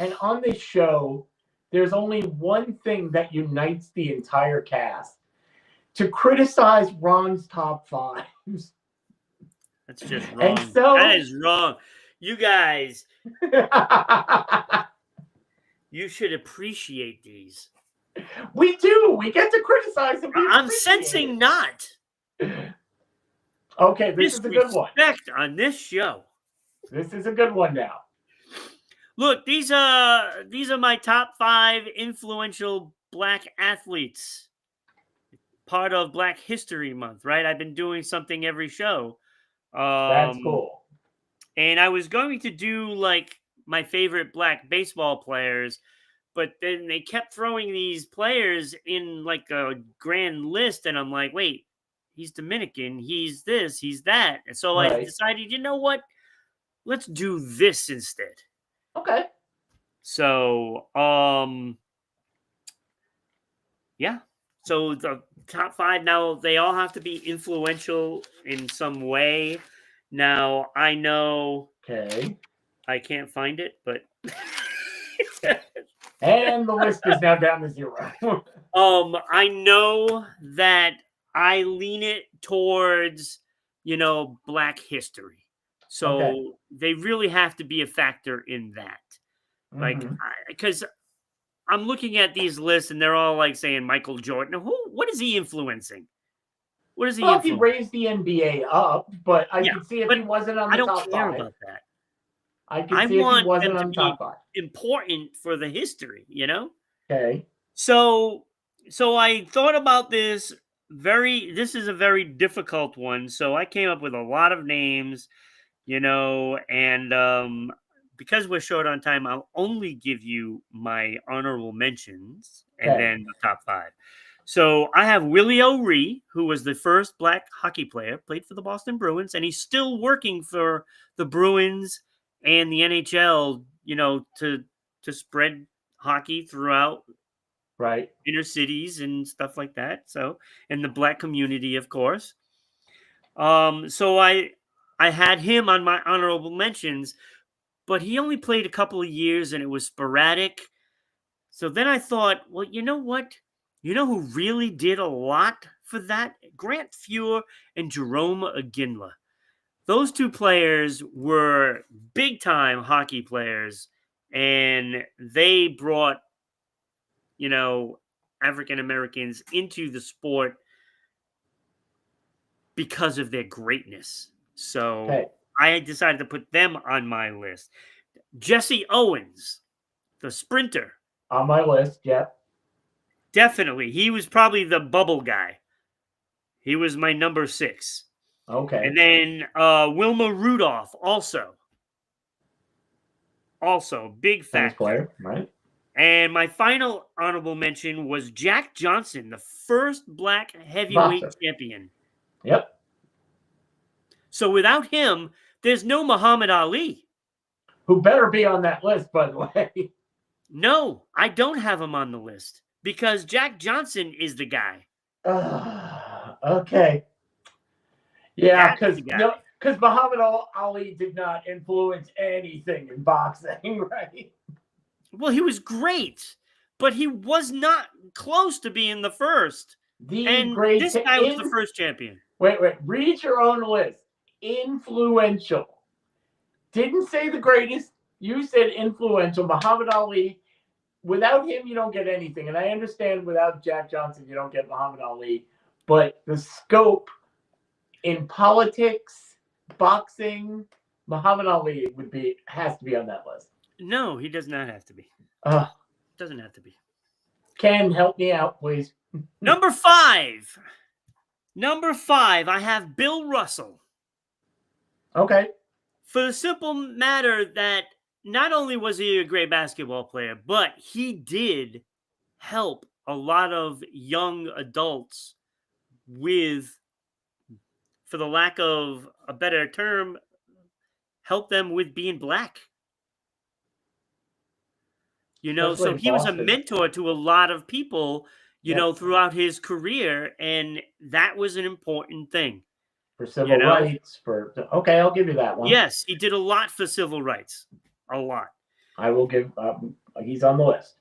And on this show, there's only one thing that unites the entire cast: to criticize Ron's top fives. That's just wrong. And so that is wrong. You guys, you should appreciate these. we do. We get to criticize them. I'm sensing not. Okay, this is a good one. Disrespect on this show. This is a good one now. Look, these are my top 5 influential Black athletes. Part of Black History Month, right? I've been doing something every show. That's cool. And I was going to do like my favorite Black baseball players, but then they kept throwing these players in like a grand list, and I'm like, wait, he's Dominican, he's this, he's that. And so I decided, you know what? Let's do this instead. Okay. So, yeah. So the top 5 now, they all have to be influential in some way. Now, I know. Okay. I can't find it, but. And the list is now down to 0. I know that I lean it towards, Black history. So they really have to be a factor in that. Like, because I'm looking at these lists and they're all like saying Michael Jordan. What is he influencing? What is he influencing? He raised the NBA up, but I can see if he wasn't on the top 5. I don't care about that. I can see if he wasn't on the top 5. Important for the history, Okay. So I thought about this. This is a very difficult one. So I came up with a lot of names, and because we're short on time, I'll only give you my honorable mentions and then the top 5. So I have Willie O'Ree, who was the first Black hockey player, played for the Boston Bruins, and he's still working for the Bruins and the NHL, to spread hockey throughout inner cities and stuff like that. So, and the Black community, of course. So I had him on my honorable mentions, but he only played a couple of years and it was sporadic. So then I thought, well, you know what? You know who really did a lot for that? Grant Fuhr and Jerome Iginla. Those 2 players were big-time hockey players, and they brought, African Americans into the sport because of their greatness. So I decided to put them on my list. Jesse Owens, the sprinter. On my list, yeah. Definitely. He was probably the bubble guy. He was my number 6. Okay. And then Wilma Rudolph also. Also, big factor. Player, right? And my final honorable mention was Jack Johnson, the first Black heavyweight champion. Yep. So without him, there's no Muhammad Ali. Who better be on that list, by the way. No, I don't have him on the list because Jack Johnson is the guy. Okay. Yeah, because Muhammad Ali did not influence anything in boxing, right? Well, he was great, but he was not close to being the first. This guy was the first champion. Wait. Read your own list. Influential. Didn't say the greatest. You said influential. Muhammad Ali. Without him, you don't get anything. And I understand without Jack Johnson, you don't get Muhammad Ali. But the scope in politics, boxing, Muhammad Ali has to be on that list. No, he does not have to be. Doesn't have to be. Ken, help me out, please. Number 5. I have Bill Russell. Okay. For the simple matter that not only was he a great basketball player, but he did help a lot of young adults with, for the lack of a better term, help them with being Black. So he was a mentor to a lot of people, throughout his career, and that was an important thing. For civil rights, okay, I'll give you that one. Yes, he did a lot for civil rights. A lot. I will give. He's on the list.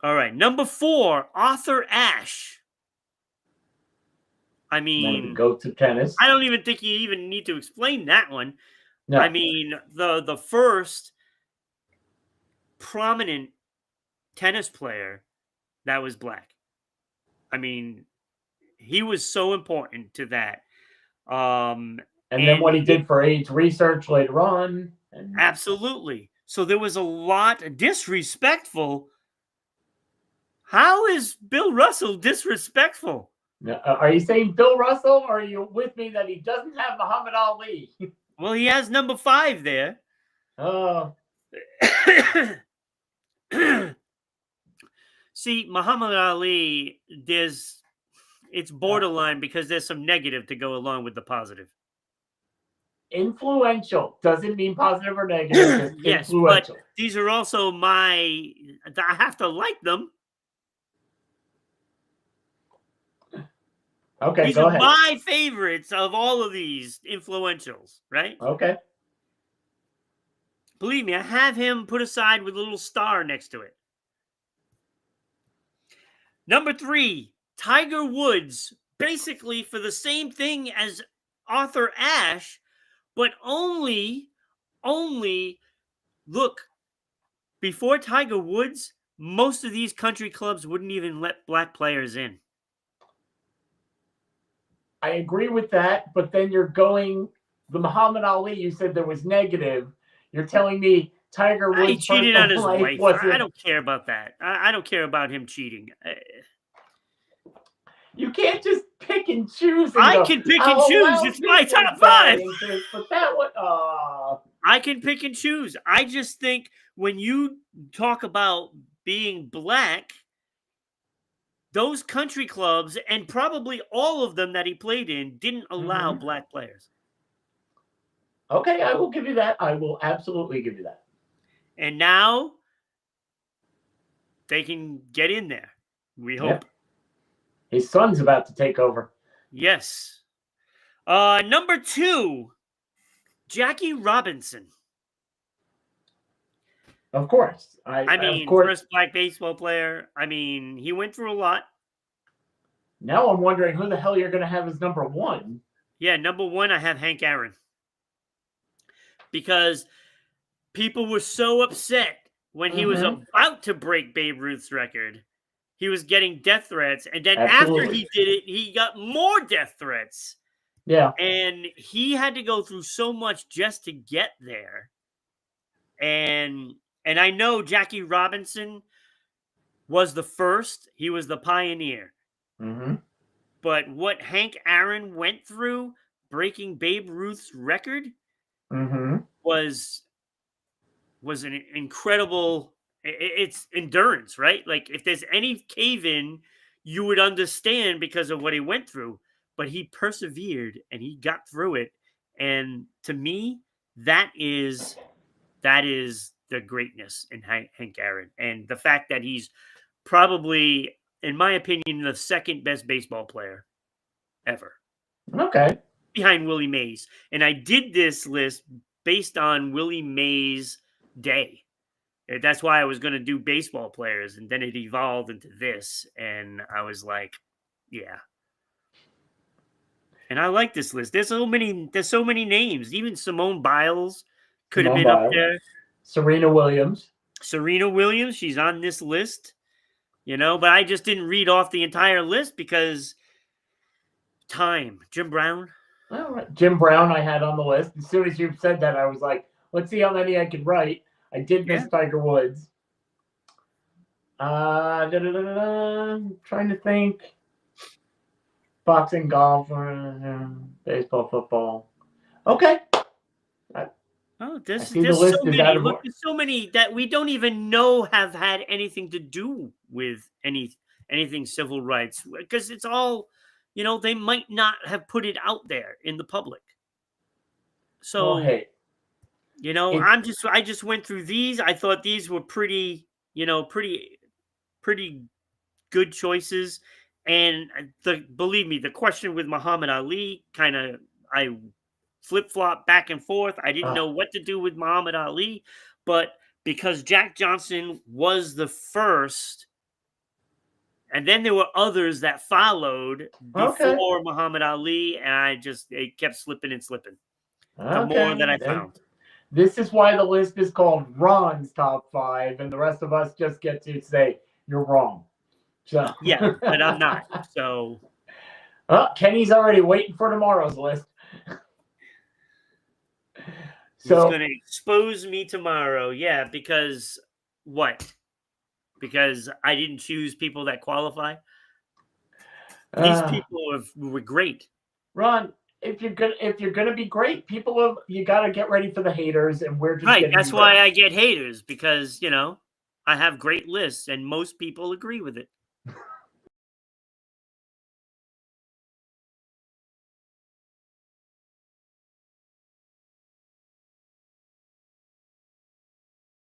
All right, number 4, Arthur Ashe. I mean, go to tennis. I don't even think you even need to explain that one. No. I mean, the first prominent tennis player that was black. I mean, he was so important to that. And then what he did for AIDS research later on. Absolutely. So there was a lot disrespectful. How is Bill Russell disrespectful? Are you saying Bill Russell, or are you with me that he doesn't have Muhammad Ali? Well, he has number 5 there. Oh. See, Muhammad Ali, it's borderline because there's some negative to go along with the positive. Influential doesn't mean positive or negative. Just yes, influential. But these are also I have to like them. Okay, these go are ahead. My favorites of all of these influentials, right? Okay. Believe me, I have him put aside with a little star next to it. Number 3, Tiger Woods, basically for the same thing as Arthur Ashe, but only look, before Tiger Woods, most of these country clubs wouldn't even let black players in. I agree with that, but then you're going the Muhammad Ali. You said there was negative. You're telling me Tiger Woods he cheated on his wife. I don't care about that. I don't care about him cheating. You can't just pick and choose. I can pick and choose. It's my top 5. But that one, I can pick and choose. I just think when you talk about being black, those country clubs, and probably all of them that he played in, didn't allow black players. Okay, I will give you that. I will absolutely give you that. And now they can get in there. We hope. Yep. His son's about to take over. Yes. Number 2, Jackie Robinson. Of course. I mean, first black baseball player. I mean, he went through a lot. Now I'm wondering who the hell you're going to have as number 1. Yeah, number 1, I have Hank Aaron. Because people were so upset when he was about to break Babe Ruth's record. He was getting death threats. And then after he did it, he got more death threats. Yeah. And he had to go through so much just to get there. And I know Jackie Robinson was the first. He was the pioneer. But what Hank Aaron went through, breaking Babe Ruth's record, was an incredible. It's endurance, right? Like if there's any cave-in, you would understand because of what he went through. But he persevered and he got through it. And to me, that is the greatness in Hank Aaron, and the fact that he's probably, in my opinion, the second best baseball player ever. Okay. Behind Willie Mays. And I did this list based on Willie Mays' day. That's why I was going to do baseball players, and then it evolved into this, and I was like, yeah. And I like this list. There's so many names. Even Simone Biles could have been up there. Serena Williams, she's on this list, but I just didn't read off the entire list because time. Jim Brown. All right. Jim Brown I had on the list. As soon as you said that, I was like, let's see how many I can write. I did miss Tiger Woods. I'm trying to think. Boxing, golf, baseball, football. Okay. There's so many that we don't even know have had anything to do with anything civil rights, because it's all, they might not have put it out there in the public. So, I just went through these. I thought these were pretty good choices. And believe me, the question with Muhammad Ali I flip-flop back and forth. I didn't know what to do with Muhammad Ali, but because Jack Johnson was the first, and then there were others that followed Okay. before Muhammad Ali, and it kept slipping and slipping. The more that Okay. I Then found. this is why the list is called Ron's Top 5, and the rest of us just get to say you're wrong. So Yeah, but I'm not. So Kenny's already waiting for tomorrow's list. he's So going to expose me tomorrow. Yeah, because what? Because I didn't choose people that qualify. These people were great. Ron, if you're gonna be great, you got to get ready for the haters, and we're just Right. getting That's you why ready. I get haters, because, I have great lists and most people agree with it.